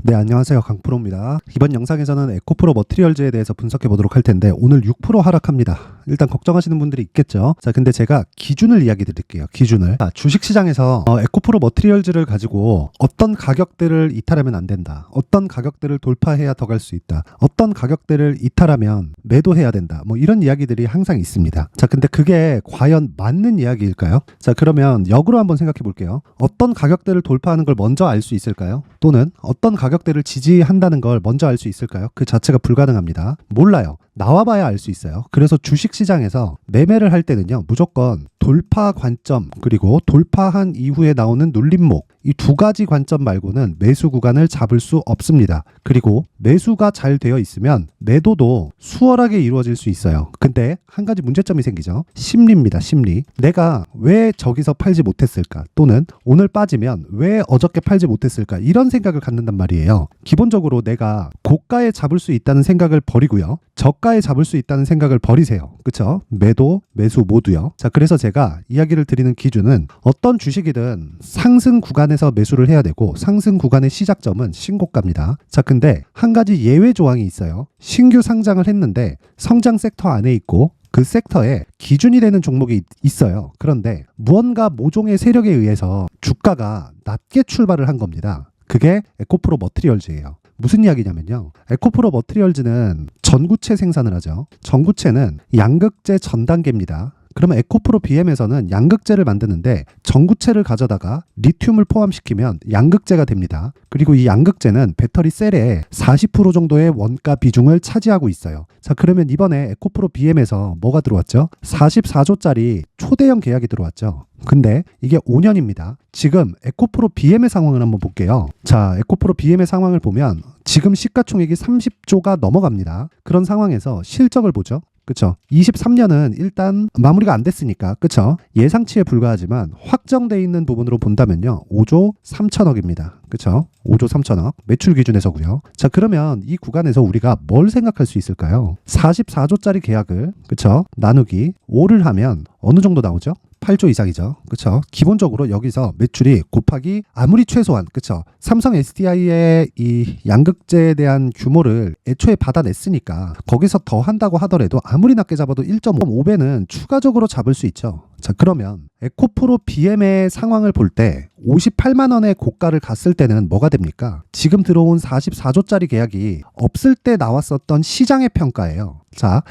네, 안녕하세요. 강프로입니다. 이번 영상에서는 에코프로 머티리얼즈에 대해서 분석해 보도록 할 텐데 오늘 6% 하락합니다. 일단 걱정하시는 분들이 있겠죠. 자, 근데 제가 기준을 이야기 드릴게요. 기준을. 자, 주식시장에서 에코프로 머티리얼즈를 가지고 어떤 가격대를 이탈하면 안 된다. 어떤 가격대를 돌파해야 더 갈 수 있다. 어떤 가격대를 이탈하면 매도해야 된다. 뭐 이런 이야기들이 항상 있습니다. 자, 근데 그게 과연 맞는 이야기일까요? 자, 그러면 역으로 한번 생각해 볼게요. 어떤 가격대를 돌파하는 걸 먼저 알 수 있을까요? 또는 어떤 가격대를 지지한다는 걸 먼저 알 수 있을까요? 그 자체가 불가능합니다. 몰라요. 나와봐야 알 수 있어요. 그래서 주식시장에서 매매를 할 때는요, 무조건 돌파 관점 그리고 돌파한 이후에 나오는 눌림목, 이 두 가지 관점 말고는 매수 구간을 잡을 수 없습니다. 그리고 매수가 잘 되어 있으면 매도도 수월하게 이루어질 수 있어요. 근데 한 가지 문제점이 생기죠. 심리입니다. 심리. 내가 왜 저기서 팔지 못했을까? 또는 오늘 빠지면 왜 어저께 팔지 못했을까? 이런 생각을 갖는단 말이에요. 기본적으로 내가 고가에 잡을 수 있다는 생각을 버리고요. 저가에 잡을 수 있다는 생각을 버리세요. 그쵸? 매도, 매수 모두요. 자, 그래서 제가 이야기를 드리는 기준은 어떤 주식이든 상승 구간에서 매수를 해야 되고 상승 구간의 시작점은 신고가입니다. 자, 근데 한 가지 예외 조항이 있어요. 신규 상장을 했는데 성장 섹터 안에 있고 그 섹터에 기준이 되는 종목이 있어요. 그런데 무언가 모종의 세력에 의해서 주가가 낮게 출발을 한 겁니다. 그게 에코프로 머티리얼즈예요. 무슨 이야기냐면요. 에코프로 머티리얼즈는 전구체 생산을 하죠. 전구체는 양극재 전 단계입니다. 그러면 에코프로 BM에서는 양극재를 만드는데 전구체를 가져다가 리튬을 포함시키면 양극재가 됩니다. 그리고 이 양극재는 배터리 셀의 40% 정도의 원가 비중을 차지하고 있어요. 자, 그러면 이번에 에코프로 BM에서 뭐가 들어왔죠? 44조짜리 초대형 계약이 들어왔죠. 근데 이게 5년입니다. 지금 에코프로 BM의 상황을 한번 볼게요. 자, 에코프로 BM의 상황을 보면 지금 시가총액이 30조가 넘어갑니다. 그런 상황에서 실적을 보죠. 그쵸? 23년은 일단 마무리가 안 됐으니까, 그쵸? 예상치에 불과하지만 확정돼 있는 부분으로 본다면요, 5조 3천억입니다. 그쵸? 5조 3천억 매출 기준에서고요. 자, 그러면 이 구간에서 우리가 뭘 생각할 수 있을까요? 44조짜리 계약을, 그쵸? 나누기 5를 하면 어느 정도 나오죠? 8조 이상이죠. 그쵸? 기본적으로 여기서 매출이 곱하기 아무리 최소한, 그쵸? 삼성 SDI의 이 양극재에 대한 규모를 애초에 받아냈으니까 거기서 더 한다고 하더라도 아무리 낮게 잡아도 1.5배는 추가적으로 잡을 수 있죠. 자, 그러면 에코프로 BM의 상황을 볼 때 58만 원의 고가를 갔을 때는 뭐가 됩니까? 지금 들어온 44조짜리 계약이 없을 때 나왔었던 시장의 평가예요. 자,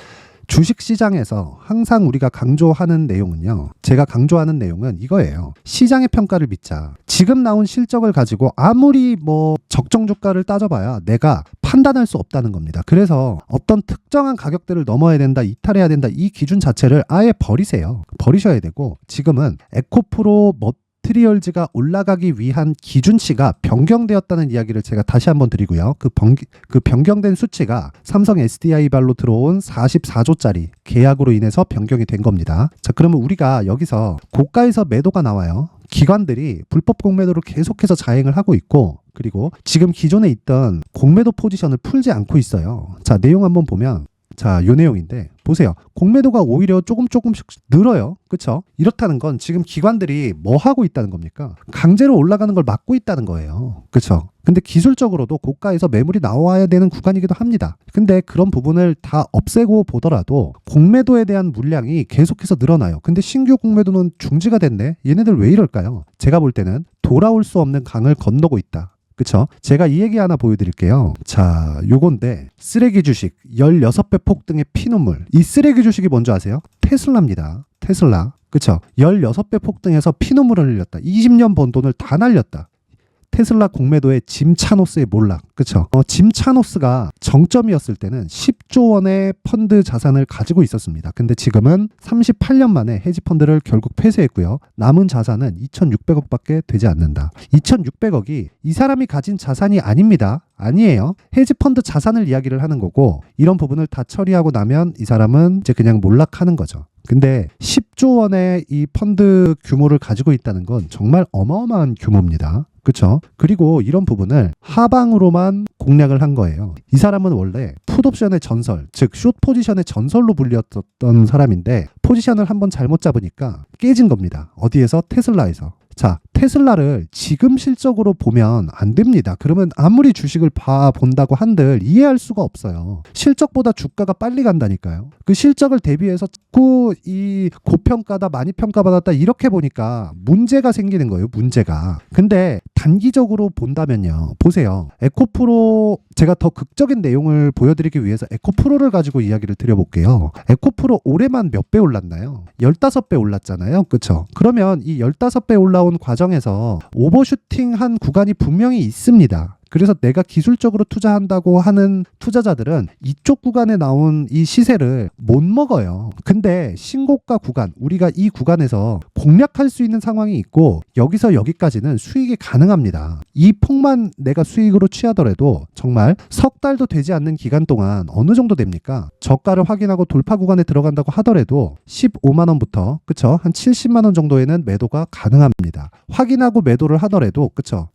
주식시장에서 항상 우리가 강조하는 내용은요. 제가 강조하는 내용은 이거예요. 시장의 평가를 믿자. 지금 나온 실적을 가지고 아무리 뭐 적정 주가를 따져봐야 내가 판단할 수 없다는 겁니다. 그래서 어떤 특정한 가격대를 넘어야 된다, 이탈해야 된다, 이 기준 자체를 아예 버리세요. 버리셔야 되고 지금은 에코프로 머티리얼즈가 올라가기 위한 기준치가 변경되었다는 이야기를 제가 다시 한번 드리고요. 그 변경된 수치가 삼성 SDI발로 들어온 44조짜리 계약으로 인해서 변경이 된 겁니다. 자, 그러면 우리가 여기서 고가에서 매도가 나와요. 기관들이 불법 공매도를 계속해서 자행을 하고 있고, 그리고 지금 기존에 있던 공매도 포지션을 풀지 않고 있어요. 자, 내용 한번 보면, 자, 요 내용인데 보세요. 공매도가 오히려 조금씩 늘어요. 그쵸? 이렇다는 건 지금 기관들이 뭐 하고 있다는 겁니까? 강제로 올라가는 걸 막고 있다는 거예요. 그쵸? 근데 기술적으로도 고가에서 매물이 나와야 되는 구간이기도 합니다. 근데 그런 부분을 다 없애고 보더라도 공매도에 대한 물량이 계속해서 늘어나요. 근데 신규 공매도는 중지가 됐네? 얘네들 왜 이럴까요? 제가 볼 때는 돌아올 수 없는 강을 건너고 있다. 그쵸? 제가 이 얘기 하나 보여드릴게요. 자, 요건데 쓰레기 주식 16배 폭등의 피눈물. 이 쓰레기 주식이 뭔지 아세요? 테슬라입니다. 테슬라. 그쵸? 16배 폭등해서 피눈물을 흘렸다. 20년 번 돈을 다 날렸다. 테슬라 공매도의 짐 차노스의 몰락. 그쵸? 짐 차노스가 정점이었을 때는 10조 원의 펀드 자산을 가지고 있었습니다. 근데 지금은 38년 만에 헤지 펀드를 결국 폐쇄했고요. 남은 자산은 2,600억밖에 되지 않는다. 2,600억이 이 사람이 가진 자산이 아닙니다. 아니에요. 헤지 펀드 자산을 이야기를 하는 거고, 이런 부분을 다 처리하고 나면 이 사람은 이제 그냥 몰락하는 거죠. 근데 10조 원의 이 펀드 규모를 가지고 있다는 건 정말 어마어마한 규모입니다. 그쵸? 그리고 이런 부분을 하방으로만 공략을 한 거예요. 이 사람은 원래 풋옵션의 전설, 즉 숏 포지션의 전설로 불렸던 사람인데 포지션을 한번 잘못 잡으니까 깨진 겁니다. 어디에서? 테슬라에서. 자, 테슬라를 지금 실적으로 보면 안 됩니다. 그러면 아무리 주식을 본다고 한들 이해할 수가 없어요. 실적보다 주가가 빨리 간다니까요. 그 실적을 대비해서 자꾸 이 고평가다 많이 평가받았다 이렇게 보니까 문제가 생기는 거예요. 문제가. 근데 단기적으로 본다면요. 보세요. 에코프로 제가 더 극적인 내용을 보여드리기 위해서 에코프로를 가지고 이야기를 드려볼게요. 에코프로 올해만 몇 배 올랐나요? 15배 올랐잖아요. 그쵸? 그러면 이 15배 올라온 과정에서 오버슈팅한 구간이 분명히 있습니다. 그래서 내가 기술적으로 투자한다고 하는 투자자들은 이쪽 구간에 나온 이 시세를 못 먹어요. 근데 신고가 구간, 우리가 이 구간에서 공략할 수 있는 상황이 있고 여기서 여기까지는 수익이 가능합니다. 이 폭만 내가 수익으로 취하더라도 정말 석 달도 되지 않는 기간 동안 어느 정도 됩니까? 저가를 확인하고 돌파 구간에 들어간다고 하더라도 15만 원부터 그쵸? 한 70만 원 정도에는 매도가 가능합니다. 확인하고 매도를 하더라도 그쵸?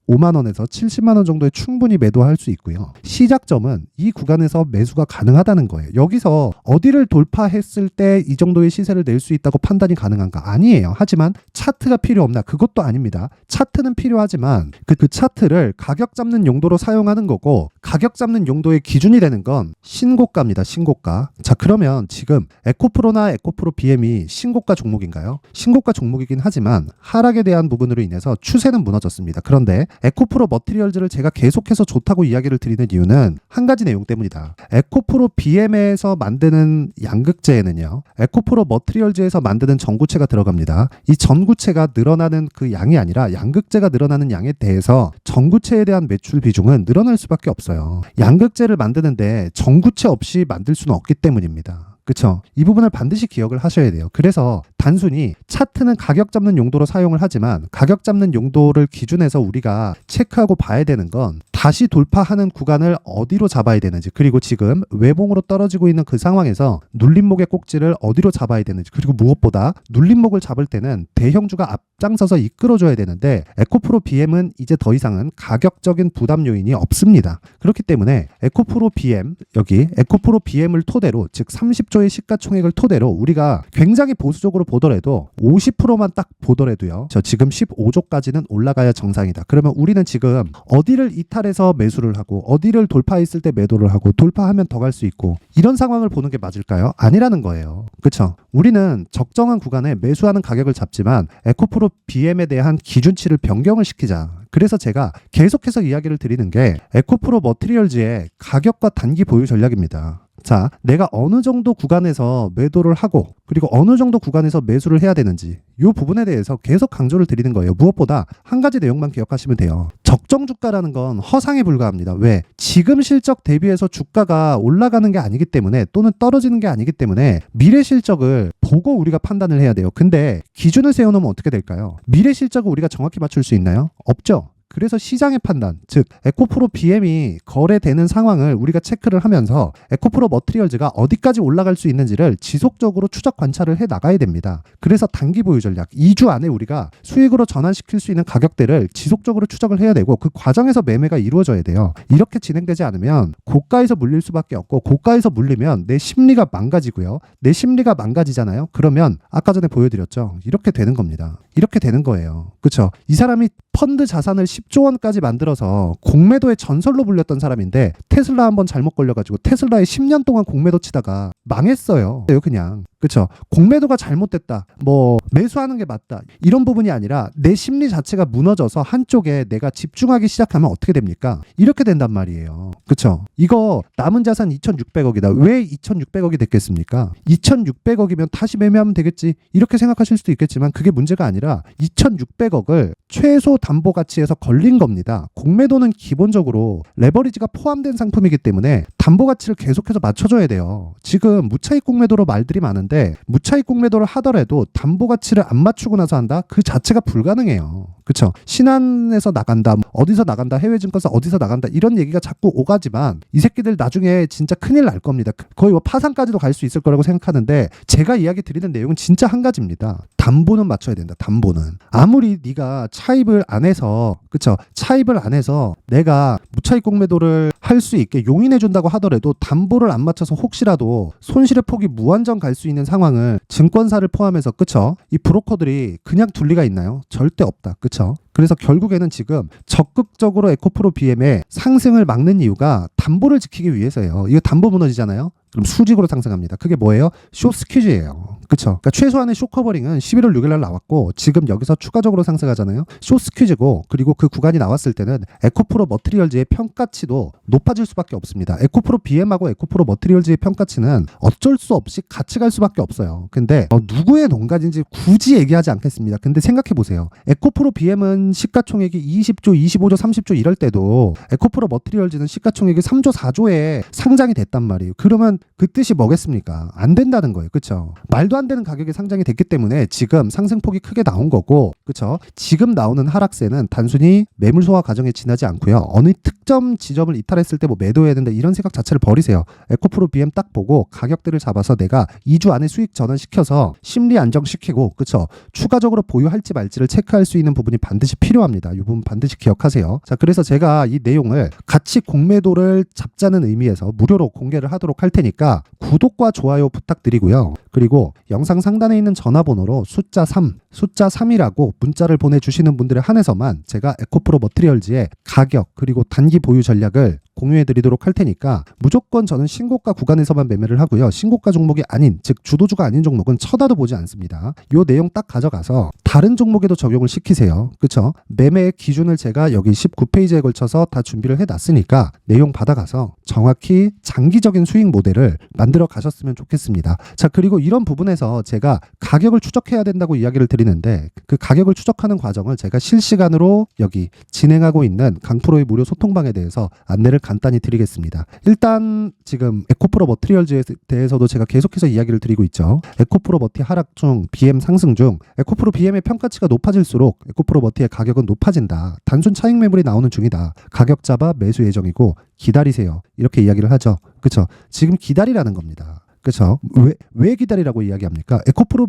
5만 원에서 70만 원 정도에 충분히 매도할 수 있고요. 시작점은 이 구간에서 매수가 가능하다는 거예요. 여기서 어디를 돌파했을 때 이 정도의 시세를 낼 수 있다고 판단이 가능한가? 아니에요. 하지만 차트가 필요 없나? 그것도 아닙니다. 차트는 필요하지만 그 차트를 가격 잡는 용도로 사용하는 거고 가격 잡는 용도의 기준이 되는 건 신고가입니다. 신고가. 자, 그러면 지금 에코프로나 에코프로 BM이 신고가 종목인가요? 신고가 종목이긴 하지만 하락에 대한 부분으로 인해서 추세는 무너졌습니다. 그런데 에코프로 머티리얼즈를 제가 계속해서 좋다고 이야기를 드리는 이유는 한 가지 내용 때문이다. 에코프로 BM에서 만드는 양극재에는요. 에코프로 머티리얼즈에서 만드는 전구체가 들어갑니다. 이 전구체가 늘어나는 그 양이 아니라 양극재가 늘어나는 양에 대해서 전구체에 대한 매출 비중은 늘어날 수밖에 없어요. 양극재를 만드는데 전구체 없이 만들 수는 없기 때문입니다. 그쵸? 이 부분을 반드시 기억을 하셔야 돼요. 그래서 단순히 차트는 가격 잡는 용도로 사용을 하지만 가격 잡는 용도를 기준해서 우리가 체크하고 봐야 되는 건 다시 돌파하는 구간을 어디로 잡아야 되는지 그리고 지금 외봉으로 떨어지고 있는 그 상황에서 눌림목의 꼭지를 어디로 잡아야 되는지 그리고 무엇보다 눌림목을 잡을 때는 대형주가 앞장서서 이끌어줘야 되는데 에코프로 BM은 이제 더 이상은 가격적인 부담 요인이 없습니다. 그렇기 때문에 에코프로 BM 여기 에코프로 BM을 토대로 즉 30조의 시가총액을 토대로 우리가 굉장히 보수적으로 보더라도 50%만 딱 보더라도요. 저 지금 15조까지는 올라가야 정상이다. 그러면 우리는 지금 어디를 이탈해서 매수를 하고 어디를 돌파했을 때 매도를 하고 돌파하면 더 갈 수 있고 이런 상황을 보는 게 맞을까요? 아니라는 거예요. 그렇죠? 우리는 적정한 구간에 매수하는 가격을 잡지만 에코프로 BM에 대한 기준치를 변경을 시키자. 그래서 제가 계속해서 이야기를 드리는 게 에코프로 머티리얼즈의 가격과 단기 보유 전략입니다. 자, 내가 어느 정도 구간에서 매도를 하고 그리고 어느 정도 구간에서 매수를 해야 되는지 이 부분에 대해서 계속 강조를 드리는 거예요. 무엇보다 한 가지 내용만 기억하시면 돼요. 적정 주가라는 건 허상에 불과합니다. 왜? 지금 실적 대비해서 주가가 올라가는 게 아니기 때문에 또는 떨어지는 게 아니기 때문에 미래 실적을 보고 우리가 판단을 해야 돼요. 근데 기준을 세워놓으면 어떻게 될까요? 미래 실적을 우리가 정확히 맞출 수 있나요? 없죠. 그래서 시장의 판단, 즉 에코프로 BM이 거래되는 상황을 우리가 체크를 하면서 에코프로 머티리얼즈가 어디까지 올라갈 수 있는지를 지속적으로 추적 관찰을 해 나가야 됩니다. 그래서 단기 보유 전략, 2주 안에 우리가 수익으로 전환시킬 수 있는 가격대를 지속적으로 추적을 해야 되고 그 과정에서 매매가 이루어져야 돼요. 이렇게 진행되지 않으면 고가에서 물릴 수밖에 없고 고가에서 물리면 내 심리가 망가지고요. 내 심리가 망가지잖아요. 그러면 아까 전에 보여드렸죠. 이렇게 되는 겁니다. 이렇게 되는 거예요. 그렇죠? 이 사람이 펀드 자산을 10조 원까지 만들어서 공매도의 전설로 불렸던 사람인데 테슬라 한번 잘못 걸려가지고 테슬라에 10년 동안 공매도 치다가 망했어요. 그냥. 그렇죠? 공매도가 잘못됐다. 뭐 매수하는 게 맞다. 이런 부분이 아니라 내 심리 자체가 무너져서 한쪽에 내가 집중하기 시작하면 어떻게 됩니까? 이렇게 된단 말이에요. 그렇죠? 이거 남은 자산 2,600억이다. 왜 2,600억이 됐겠습니까? 2,600억이면 다시 매매하면 되겠지. 이렇게 생각하실 수도 있겠지만 그게 문제가 아니라 2,600억을 최소 담보 가치에서 걸린 겁니다. 공매도는 기본적으로 레버리지가 포함된 상품이기 때문에 담보 가치를 계속해서 맞춰줘야 돼요. 지금 무차익 공매도로 말들이 많은데 무차익 공매도를 하더라도 담보 가치를 안 맞추고 나서 한다? 그 자체가 불가능해요. 그쵸? 신한에서 나간다, 어디서 나간다, 해외증권사 어디서 나간다 이런 얘기가 자꾸 오가지만 이 새끼들 나중에 진짜 큰일 날 겁니다. 거의 뭐 파산까지도 갈 수 있을 거라고 생각하는데 제가 이야기 드리는 내용은 진짜 한 가지입니다. 담보는 맞춰야 된다. 담보는 아무리 네가 차입을 안 해서 그쵸? 차입을 안 해서 내가 무차익 공매도를 할 수 있게 용인해 준다고 하더라도 담보를 안 맞춰서 혹시라도 손실의 폭이 무한정 갈 수 있는 상황을 증권사를 포함해서 그쵸? 이 브로커들이 그냥 둘 리가 있나요? 절대 없다. 그쵸? 그래서 결국에는 지금 적극적으로 에코프로 BM의 상승을 막는 이유가 담보를 지키기 위해서예요. 이거 담보 무너지잖아요. 그럼 수직으로 상승합니다. 그게 뭐예요? 숏 스퀴즈예요. 그쵸? 그러니까 최소한의 숏 커버링은 11월 6일 날 나왔고 지금 여기서 추가적으로 상승하잖아요. 숏 스퀴즈고 그리고 그 구간이 나왔을 때는 에코프로 머티리얼즈의 평가치도 높아질 수밖에 없습니다. 에코프로 BM하고 에코프로 머티리얼즈의 평가치는 어쩔 수 없이 같이 갈 수밖에 없어요. 근데 누구의 농간인지 굳이 얘기하지 않겠습니다. 근데 생각해 보세요. 에코프로 BM은 시가총액이 20조, 25조, 30조 이럴 때도 에코프로 머티리얼즈는 시가총액이 3조, 4조에 상장이 됐단 말이에요. 그러면 그 뜻이 뭐겠습니까? 안 된다는 거예요. 그쵸? 말도 안 되는 가격에 상장이 됐기 때문에 지금 상승폭이 크게 나온 거고, 그쵸? 지금 나오는 하락세는 단순히 매물 소화 과정에 지나지 않고요. 어느 특정 지점을 이탈했을 때 뭐 매도해야 된다 이런 생각 자체를 버리세요. 에코프로 BM 딱 보고 가격대를 잡아서 내가 2주 안에 수익 전환시켜서 심리 안정시키고, 그쵸? 추가적으로 보유할지 말지를 체크할 수 있는 부분이 반드시 필요합니다. 이 부분 반드시 기억하세요. 자, 그래서 제가 이 내용을 같이 공매도를 잡자는 의미에서 무료로 공개를 하도록 할 테니까 구독과 좋아요 부탁드리고요. 그리고 영상 상단에 있는 전화번호로 숫자 3이라고 문자를 보내주시는 분들에 한해서만 제가 에코프로 머티리얼즈의 가격 그리고 단기 보유 전략을 공유해드리도록 할 테니까 무조건 저는 신고가 구간에서만 매매를 하고요. 신고가 종목이 아닌, 즉 주도주가 아닌 종목은 쳐다도 보지 않습니다. 요 내용 딱 가져가서 다른 종목에도 적용을 시키세요. 그쵸? 매매의 기준을 제가 여기 19페이지에 걸쳐서 다 준비를 해놨으니까 내용 받아가서 정확히 장기적인 수익 모델을 만들어 가셨으면 좋겠습니다. 자, 그리고 이런 부분에서 제가 가격을 추적해야 된다고 이야기를 드리는데 그 가격을 추적하는 과정을 제가 실시간으로 여기 진행하고 있는 강프로의 무료 소통방에 대해서 안내를 간단히 드리겠습니다. 일단 지금 에코프로 머티리얼즈에 대해서도 제가 계속해서 이야기를 드리고 있죠. 에코프로 머티 하락 중, BM 상승 중, 에코프로 BM의 평가치가 높아질수록 에코프로 머티의 가격은 높아진다. 단순 차익 매물이 나오는 중이다. 가격 잡아 매수 예정이고 기다리세요. 이렇게 이야기를 하죠. 그렇죠? 지금 기다리라는 겁니다. 그렇죠? 왜 기다리라고 이야기합니까? 에코프로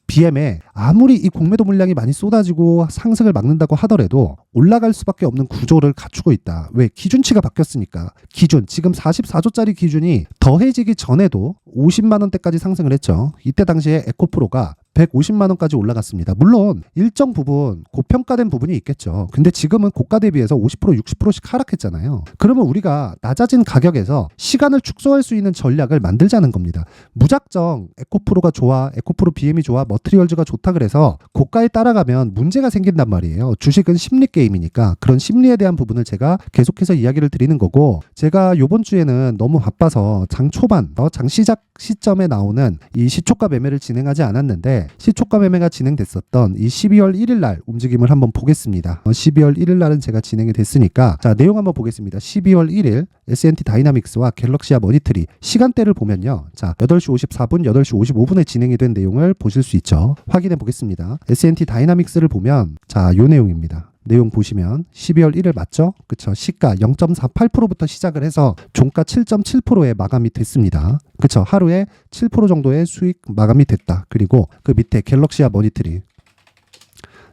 BM에 아무리 이 공매도 물량이 많이 쏟아지고 상승을 막는다고 하더라도 올라갈 수밖에 없는 구조를 갖추고 있다. 왜? 기준치가 바뀌었으니까. 기준, 지금 44조짜리 기준이 더해지기 전에도 50만 원대까지 상승을 했죠. 이때 당시에 에코프로가 150만 원까지 올라갔습니다. 물론 일정 부분 고평가된 부분이 있겠죠. 근데 지금은 고가 대비해서 50%, 60%씩 하락했잖아요. 그러면 우리가 낮아진 가격에서 시간을 축소할 수 있는 전략을 만들자는 겁니다. 무작정 에코프로가 좋아, 에코프로 BM이 좋아, 머티리얼즈가 좋다 그래서 고가에 따라가면 문제가 생긴단 말이에요. 주식은 심리 게임이니까 그런 심리에 대한 부분을 제가 계속해서 이야기를 드리는 거고, 제가 요번 주에는 너무 바빠서 장 초반, 장 시작 시점에 나오는 이 시초가 매매를 진행하지 않았는데 시초가 매매가 진행됐었던 이 12월 1일 날 움직임을 한번 보겠습니다. 12월 1일 날은 제가 진행이 됐으니까 자, 내용 한번 보겠습니다. 12월 1일 S&T 다이나믹스와 갤럭시아 머니터리 시간대를 보면요. 자, 8시 54분, 8시 55분에 진행이 된 내용을 보실 수 있죠. 확인해 보겠습니다. S&T 다이나믹스를 보면 자, 요 내용입니다. 내용 보시면 12월 1일 맞죠? 그쵸? 시가 0.48%부터 시작을 해서 종가 7.7%에 마감이 됐습니다. 그쵸? 하루에 7% 정도의 수익 마감이 됐다. 그리고 그 밑에 갤럭시아 머니터리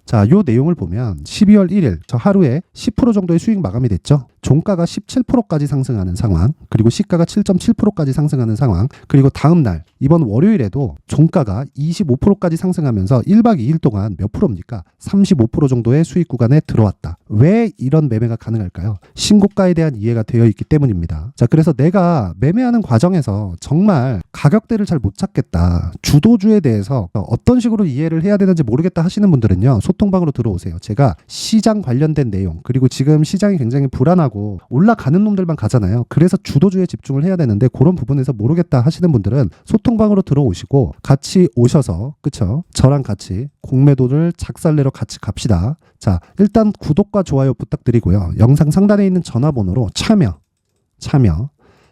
자, 요 내용을 보면 12월 1일 저 하루에 10% 정도의 수익 마감이 됐죠. 종가가 17%까지 상승하는 상황, 그리고 시가가 7.7%까지 상승하는 상황, 그리고 다음 날 이번 월요일에도 종가가 25%까지 상승하면서 1박 2일 동안 몇 프로입니까? 35% 정도의 수익 구간에 들어왔다. 왜 이런 매매가 가능할까요? 신고가에 대한 이해가 되어 있기 때문입니다. 자, 그래서 내가 매매하는 과정에서 정말 가격대를 잘 못 찾겠다, 주도주에 대해서 어떤 식으로 이해를 해야 되는지 모르겠다 하시는 분들은요, 소통방으로 들어오세요. 제가 시장 관련된 내용, 그리고 지금 시장이 굉장히 불안하고 올라가는 놈들만 가잖아요. 그래서 주도주에 집중을 해야 되는데 그런 부분에서 모르겠다 하시는 분들은 소통방으로 들어오시고 같이 오셔서, 그쵸? 저랑 같이 공매도를 작살내러 같이 갑시다. 자, 일단 구독과 좋아요 부탁드리고요. 영상 상단에 있는 전화번호로 참여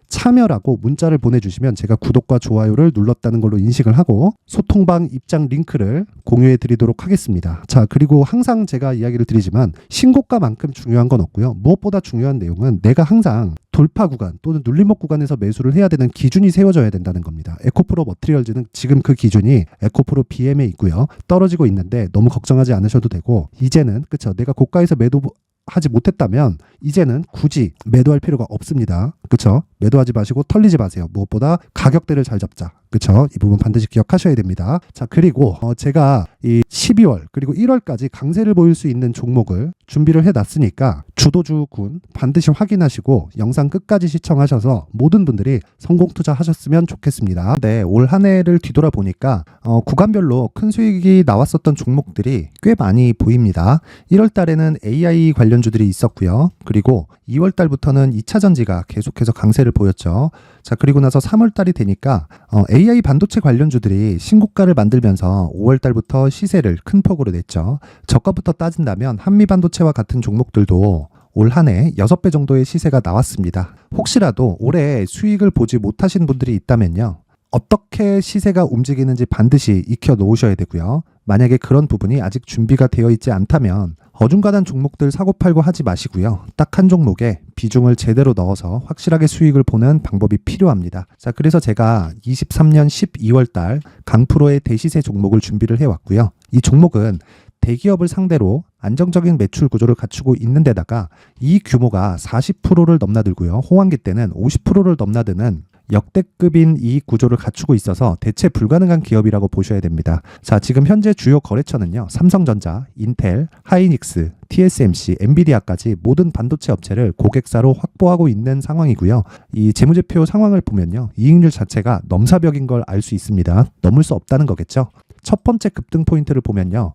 참여라고 문자를 보내주시면 제가 구독과 좋아요를 눌렀다는 걸로 인식을 하고 소통방 입장 링크를 공유해 드리도록 하겠습니다. 자, 그리고 항상 제가 이야기를 드리지만 신고가만큼 중요한 건 없고요. 무엇보다 중요한 내용은 내가 항상 돌파 구간 또는 눌림목 구간에서 매수를 해야 되는 기준이 세워져야 된다는 겁니다. 에코프로 머티리얼즈는 지금 그 기준이 에코프로 BM에 있고요. 떨어지고 있는데 너무 걱정하지 않으셔도 되고, 이제는 그쵸, 내가 고가에서 매도하지 못했다면 이제는 굳이 매도할 필요가 없습니다. 그쵸? 매도하지 마시고 털리지 마세요. 무엇보다 가격대를 잘 잡자. 그쵸? 이 부분 반드시 기억하셔야 됩니다. 자, 그리고 제가 이 12월 그리고 1월까지 강세를 보일 수 있는 종목을 준비를 해놨으니까 주도주군 반드시 확인하시고 영상 끝까지 시청하셔서 모든 분들이 성공 투자하셨으면 좋겠습니다. 네, 올 한 해를 뒤돌아보니까 구간별로 큰 수익이 나왔었던 종목들이 꽤 많이 보입니다. 1월 달에는 AI 관련주들이 있었고요. 그리고 2월 달부터는 2차 전지가 계속해서 강세를 보였죠. 자, 그리고 나서 3월 달이 되니까 AI 반도체 관련주들이 신고가를 만들면서 5월 달부터 시세를 큰 폭으로 냈죠. 저가부터 따진다면 한미 반도체와 같은 종목들도 올 한 해 6배 정도의 시세가 나왔습니다. 혹시라도 올해 수익을 보지 못하신 분들이 있다면요, 어떻게 시세가 움직이는지 반드시 익혀 놓으셔야 되고요. 만약에 그런 부분이 아직 준비가 되어 있지 않다면 어중간한 종목들 사고팔고 하지 마시고요. 딱 한 종목에 비중을 제대로 넣어서 확실하게 수익을 보는 방법이 필요합니다. 자, 그래서 제가 23년 12월 달 강프로의 대시세 종목을 준비를 해왔고요. 이 종목은 대기업을 상대로 안정적인 매출 구조를 갖추고 있는 데다가 이 규모가 40%를 넘나들고요. 호황기 때는 50%를 넘나드는 역대급인 이익 구조를 갖추고 있어서 대체 불가능한 기업이라고 보셔야 됩니다. 자, 지금 현재 주요 거래처는요, 삼성전자, 인텔, 하이닉스, TSMC, 엔비디아까지 모든 반도체 업체를 고객사로 확보하고 있는 상황이고요. 이 재무제표 상황을 보면요, 이익률 자체가 넘사벽인 걸 알 수 있습니다. 넘을 수 없다는 거겠죠. 첫 번째 급등 포인트를 보면요,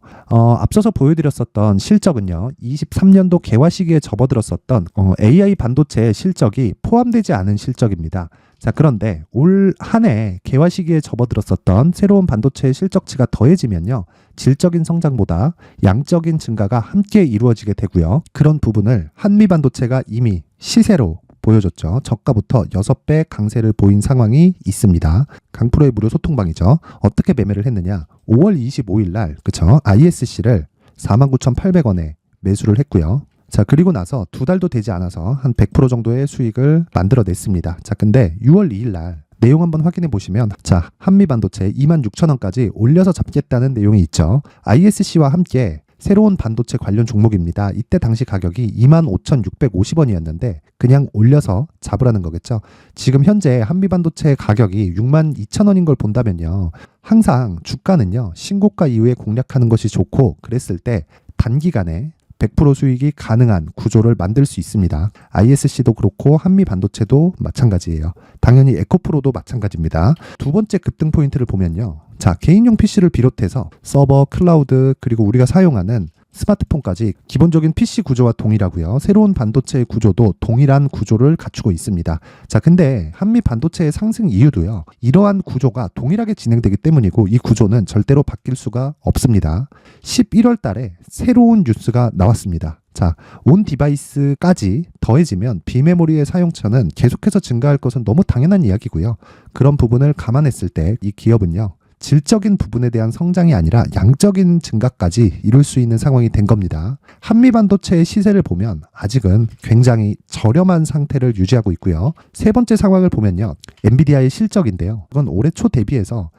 앞서서 보여드렸었던 실적은요, 23년도 개화 시기에 접어들었었던 AI 반도체의 실적이 포함되지 않은 실적입니다. 자, 그런데 올 한 해 개화 시기에 접어들었었던 새로운 반도체의 실적치가 더해지면요, 질적인 성장보다 양적인 증가가 함께 이루어지게 되고요. 그런 부분을 한미 반도체가 이미 시세로 보여줬죠. 저가부터 6배 강세를 보인 상황이 있습니다. 강프로의 무료 소통방이죠. 어떻게 매매를 했느냐? 5월 25일 날, 그쵸? ISC를 49,800원에 매수를 했고요. 자, 그리고 나서 2달도 되지 않아서 한 100% 정도의 수익을 만들어냈습니다. 자, 근데 6월 2일 날 내용 한번 확인해 보시면, 자, 한미반도체 26,000원까지 올려서 잡겠다는 내용이 있죠. ISC와 함께 새로운 반도체 관련 종목입니다. 이때 당시 가격이 25,650원이었는데 그냥 올려서 잡으라는 거겠죠. 지금 현재 한미반도체 가격이 62,000원인 걸 본다면요, 항상 주가는요, 신고가 이후에 공략하는 것이 좋고, 그랬을 때 단기간에 100% 수익이 가능한 구조를 만들 수 있습니다. ISC도 그렇고 한미 반도체도 마찬가지예요. 당연히 에코프로도 마찬가지입니다. 두 번째 급등 포인트를 보면요, 자, 개인용 PC를 비롯해서 서버, 클라우드, 그리고 우리가 사용하는 스마트폰까지 기본적인 PC 구조와 동일하고요. 새로운 반도체의 구조도 동일한 구조를 갖추고 있습니다. 자, 근데 한미 반도체의 상승 이유도요, 이러한 구조가 동일하게 진행되기 때문이고, 이 구조는 절대로 바뀔 수가 없습니다. 11월 달에 새로운 뉴스가 나왔습니다. 자, 온 디바이스까지 더해지면 비메모리의 사용처는 계속해서 증가할 것은 너무 당연한 이야기고요. 그런 부분을 감안했을 때 이 기업은요, 질적인 부분에 대한 성장이 아니라 양적인 증가까지 이룰 수 있는 상황이 된 겁니다. 한미 반도체의 시세를 보면 아직은 굉장히 저렴한 상태를 유지하고 있고요. 세 번째 상황을 보면요, 엔비디아의 실적인데요, 이건 올해 초 대비해서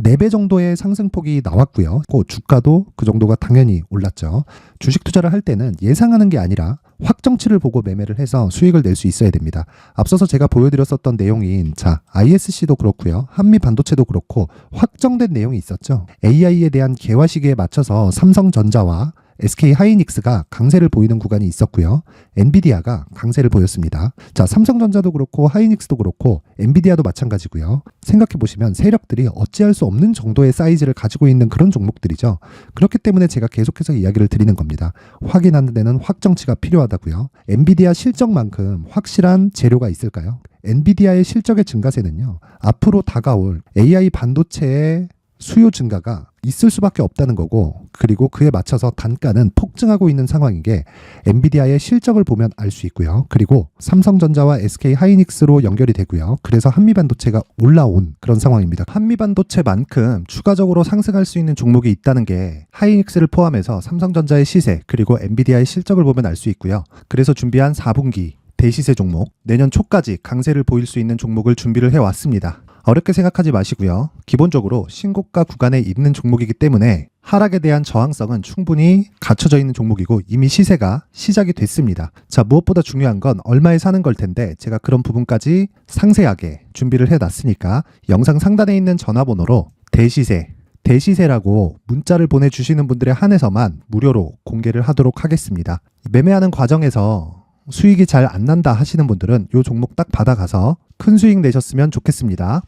4배 정도의 상승폭이 나왔고요. 주가도 그 정도가 당연히 올랐죠. 주식 투자를 할 때는 예상하는 게 아니라 확정치를 보고 매매를 해서 수익을 낼 수 있어야 됩니다. 앞서서 제가 보여드렸었던 내용인, 자, ISC도 그렇고요, 한미 반도체도 그렇고 확정된 내용이 있었죠. AI에 대한 개화 시기에 맞춰서 삼성전자와 SK 하이닉스가 강세를 보이는 구간이 있었고요. 엔비디아가 강세를 보였습니다. 자, 삼성전자도 그렇고 하이닉스도 그렇고 엔비디아도 마찬가지고요. 생각해 보시면 세력들이 어찌할 수 없는 정도의 사이즈를 가지고 있는 그런 종목들이죠. 그렇기 때문에 제가 계속해서 이야기를 드리는 겁니다. 확인하는 데는 확정치가 필요하다고요. 엔비디아 실적만큼 확실한 재료가 있을까요? 엔비디아의 실적의 증가세는요, 앞으로 다가올 AI 반도체의 수요 증가가 있을 수밖에 없다는 거고, 그리고 그에 맞춰서 단가는 폭증하고 있는 상황인 게 엔비디아의 실적을 보면 알 수 있고요. 그리고 삼성전자와 SK 하이닉스로 연결이 되고요. 그래서 한미반도체가 올라온 그런 상황입니다. 한미반도체만큼 추가적으로 상승할 수 있는 종목이 있다는 게 하이닉스를 포함해서 삼성전자의 시세 그리고 엔비디아의 실적을 보면 알 수 있고요. 그래서 준비한 4분기 대시세 종목, 내년 초까지 강세를 보일 수 있는 종목을 준비를 해왔습니다. 어렵게 생각하지 마시고요. 기본적으로 신고가 구간에 있는 종목이기 때문에 하락에 대한 저항성은 충분히 갖춰져 있는 종목이고 이미 시세가 시작이 됐습니다. 자, 무엇보다 중요한 건 얼마에 사는 걸 텐데 제가 그런 부분까지 상세하게 준비를 해놨으니까 영상 상단에 있는 전화번호로 대시세라고 문자를 보내주시는 분들에 한해서만 무료로 공개를 하도록 하겠습니다. 매매하는 과정에서 수익이 잘 안 난다 하시는 분들은 이 종목 딱 받아가서 큰 수익 내셨으면 좋겠습니다.